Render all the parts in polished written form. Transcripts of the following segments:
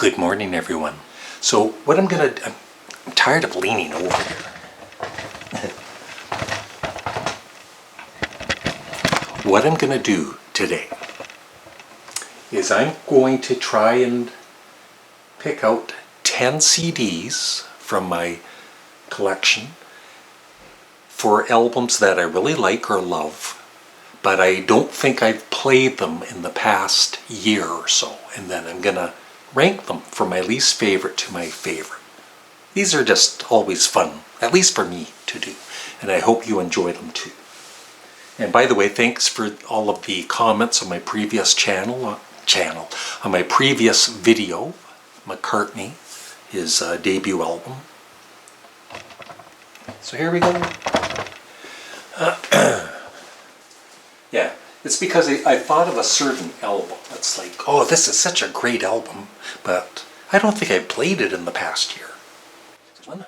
Good morning, everyone. So what I'm tired of leaning over here. What I'm gonna do today is I'm going to try and pick out 10 CDs from my collection for albums that I really like or love, but I don't think I've played them in the past year or so, and then I'm gonna rank them from my least favorite to my favorite. These are just always fun, at least for me, to do, and I hope you enjoy them too. And by the way, thanks for all of the comments on my previous on my previous video, McCartney, his debut album. So here we go. Yeah, it's because I thought of a certain album. It's like, oh, this is such a great album, but I don't think I played it in the past year. 1,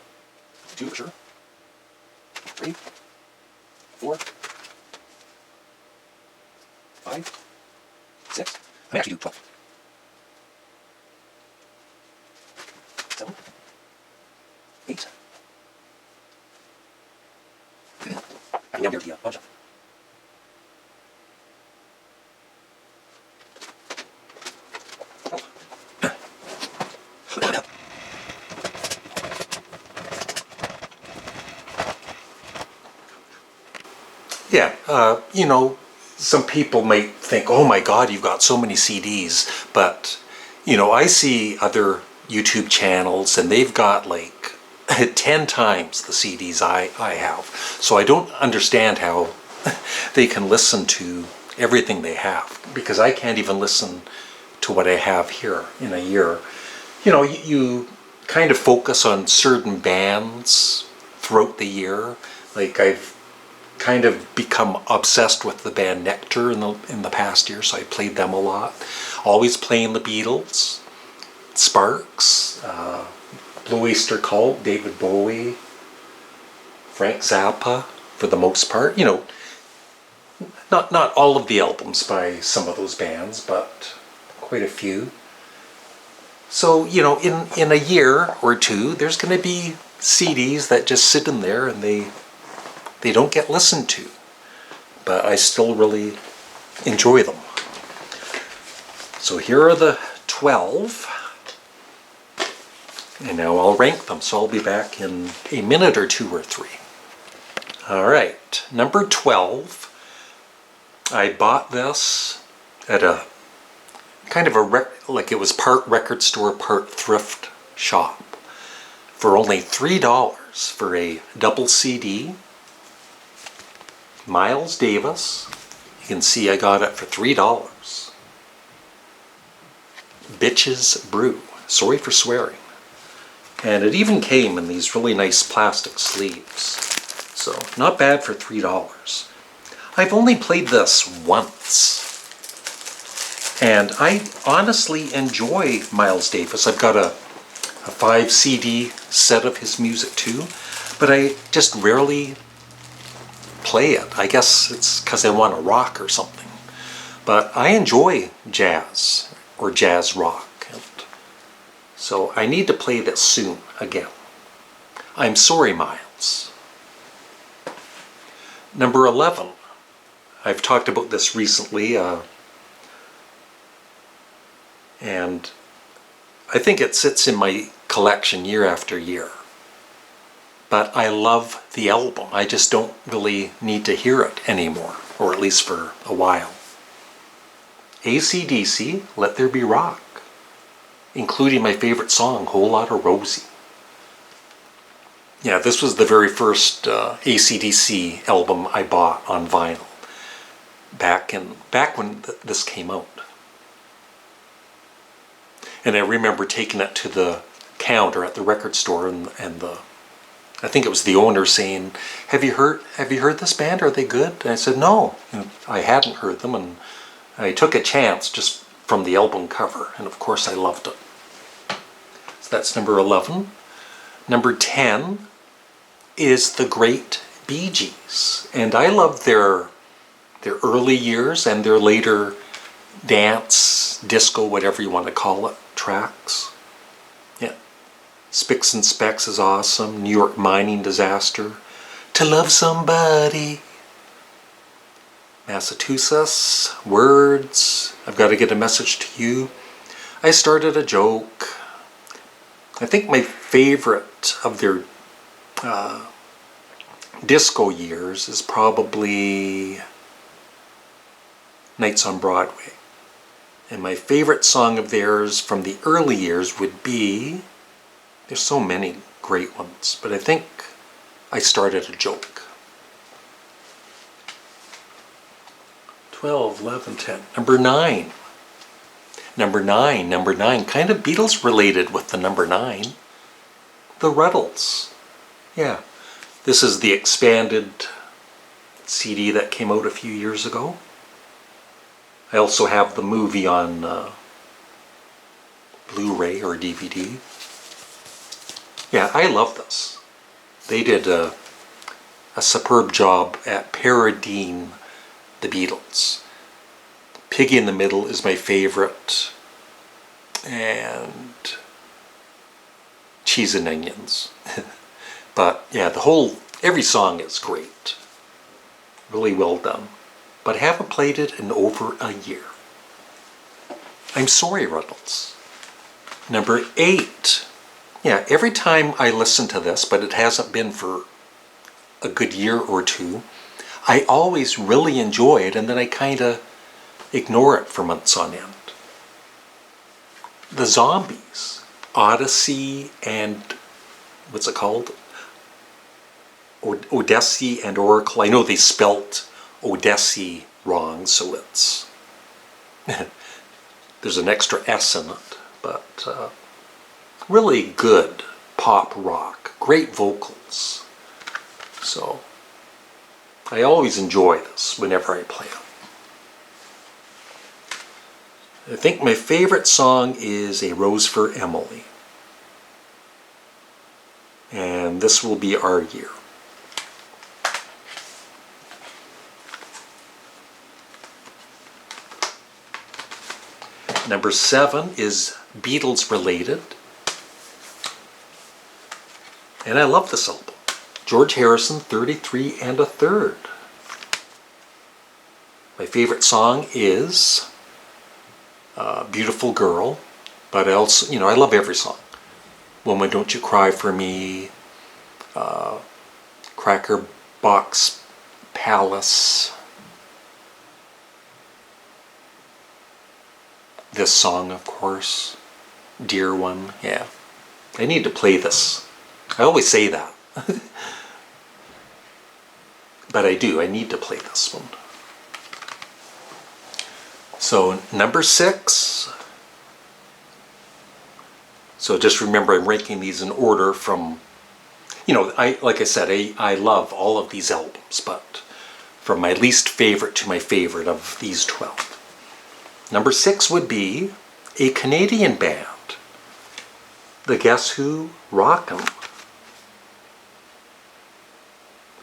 2 for sure. 3, 4, 5, 6. I may actually do 12. 7, 8. I can now hear the bunch of. Yeah, you know, some people might think, oh my God, you've got so many CDs, but, you know, I see other YouTube channels and they've got like 10 times the CDs I have. So I don't understand how they can listen to everything they have, because I can't even listen to what I have here in a year. You know, you kind of focus on certain bands throughout the year. Like I've kind of become obsessed with the band Nectar in the past year, so I played them a lot. Always playing the Beatles, Sparks, Blue Oyster Cult, David Bowie, Frank Zappa, for the most part. You know, not all of the albums by some of those bands, but quite a few. So, you know, in a year or two, there's going to be CDs that just sit in there and they don't get listened to, but I still really enjoy them. So here are the 12, and now I'll rank them, so I'll be back in a minute or 2 or 3. All right, number 12, I bought this at a kind of like it was part record store, part thrift shop, for only $3 for a double CD. Miles Davis, you can see I got it for $3. Bitches Brew, sorry for swearing. And it even came in these really nice plastic sleeves. So not bad for $3. I've only played this once. And I honestly enjoy Miles Davis. I've got a 5 CD set of his music too, but I just rarely play it. I guess it's because I want to rock or something. But I enjoy jazz or jazz rock. So I need to play this soon again. I'm sorry, Miles. Number 11. I've talked about this recently, and I think it sits in my collection year after year. But I love the album. I just don't really need to hear it anymore, or at least for a while. ACDC, Let There Be Rock, including my favorite song, Whole Lotta Rosie. Yeah, this was the very first ACDC album I bought on vinyl, back when this came out. And I remember taking it to the counter at the record store, and I think it was the owner saying, have you heard this band? Are they good? And I said, no. And I hadn't heard them, and I took a chance just from the album cover, and of course I loved it. So that's number 11. Number 10 is the great Bee Gees. And I love their early years and their later dance, disco, whatever you want to call it, tracks. Spicks and Specks is awesome. New York mining disaster. To Love Somebody. Massachusetts. Words. I've got to get a message to you. I Started a Joke. I think my favorite of their disco years is probably Nights on Broadway. And my favorite song of theirs from the early years would be, there's so many great ones, but I think I Started a Joke. 12, 11, 10. Number 9. Number 9, kind of Beatles related with the number 9. The Ruddles. Yeah. This is the expanded CD that came out a few years ago. I also have the movie on Blu-ray or DVD. Yeah, I love this. They did a superb job at parodying the Beatles. Piggy in the Middle is my favorite, and Cheese and Onions. But yeah, every song is great. Really well done. But I haven't played it in over a year. I'm sorry, Ruddles. Number 8. Yeah, every time I listen to this, but it hasn't been for a good year or two, I always really enjoy it, and then I kind of ignore it for months on end. The Zombies, Odyssey and, what's it called? Odessey and Oracle. I know they spelt Odessey wrong, so it's there's an extra S in it, but really good pop rock, great vocals. So I always enjoy this whenever I play it. I think my favorite song is A Rose for Emily. And this will be Our Year. Number 7 is Beatles related. And I love this album. George Harrison, 33 and a Third. My favorite song is Beautiful Girl, but I also, I love every song. Woman, Don't You Cry for Me, Cracker Box Palace. This song, of course. Dear One, yeah. I need to play this. I always say that. But I do. I need to play this one. So, number 6. So just remember, I'm ranking these in order from, like I said, I love all of these albums, but from my least favorite to my favorite of these 12. Number 6 would be a Canadian band, the Guess Who Rockin'.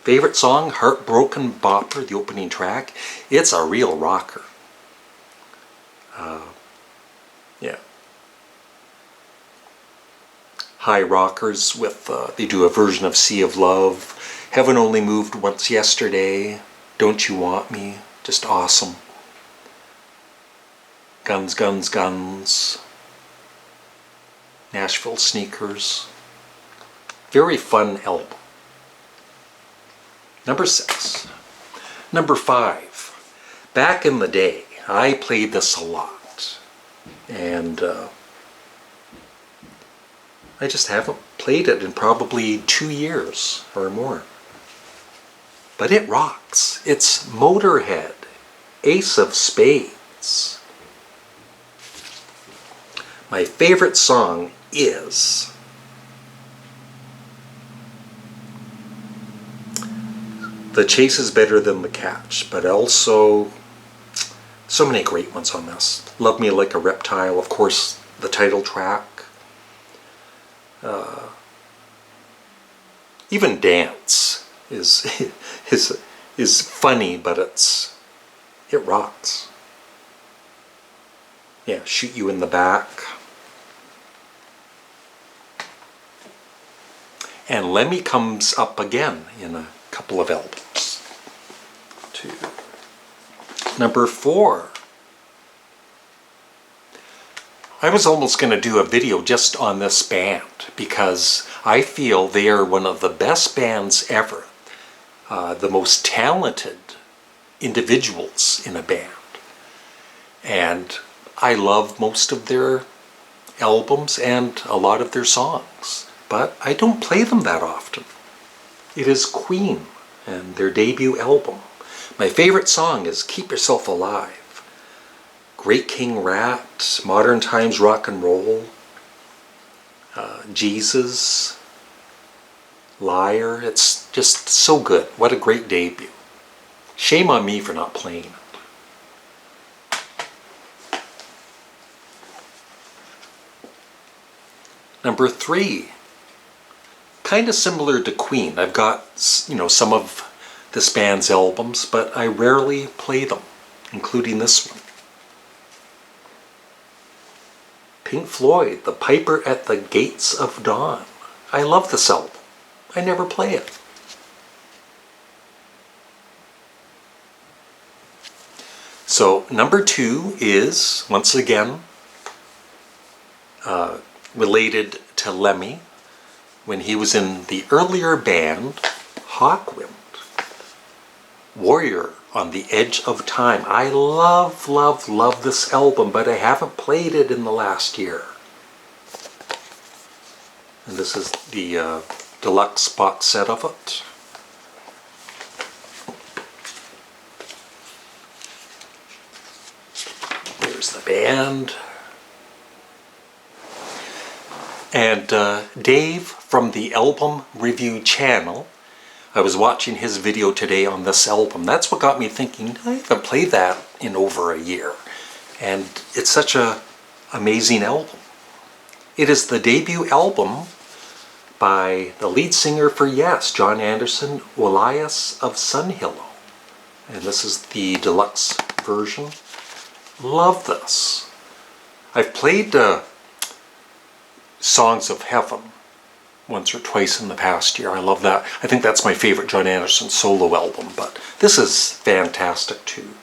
Favorite song, Heartbroken Bopper, the opening track. It's a real rocker. Yeah. High rockers with, they do a version of Sea of Love. Heaven Only Moved Once Yesterday. Don't You Want Me. Just awesome. Guns, Guns, Guns. Nashville Sneakers. Very fun album. Number 6. Number 5. Back in the day, I played this a lot. And I just haven't played it in probably 2 years or more. But it rocks. It's Motorhead, Ace of Spades. My favorite song is The Chase is Better Than the Catch, but also so many great ones on this. Love Me Like a Reptile, of course, the title track. Even Dance is funny, but it rocks. Yeah, Shoot You in the Back. And Lemmy comes up again in a couple of albums. 2. Number 4. I was almost going to do a video just on this band because I feel they are one of the best bands ever. The most talented individuals in a band. And I love most of their albums and a lot of their songs, but I don't play them that often. It is Queen and their debut album. My favorite song is Keep Yourself Alive. Great King Rat, Modern Times Rock and Roll, Jesus, Liar. It's just so good. What a great debut. Shame on me for not playing it. Number 3. Kind of similar to Queen. I've got, some of this band's albums, but I rarely play them, including this one. Pink Floyd, The Piper at the Gates of Dawn. I love this album. I never play it. So number 2 is, once again, related to Lemmy when he was in the earlier band Hawkwind. Warrior on the Edge of Time. I love, love, love this album, but I haven't played it in the last year. And this is the deluxe box set of it. There's the band. And Dave from the Album Review channel, I was watching his video today on this album. That's what got me thinking, I haven't played that in over a year. And it's such an amazing album. It is the debut album by the lead singer for Yes, John Anderson, Elias of Sunhillow. And this is the deluxe version. Love this. I've played Songs of Heaven once or twice in the past year. I love that. I think that's my favorite John Anderson solo album, but this is fantastic too.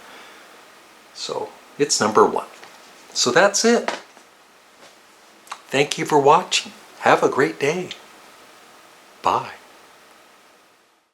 So it's number 1. So that's it. Thank you for watching. Have a great day. Bye.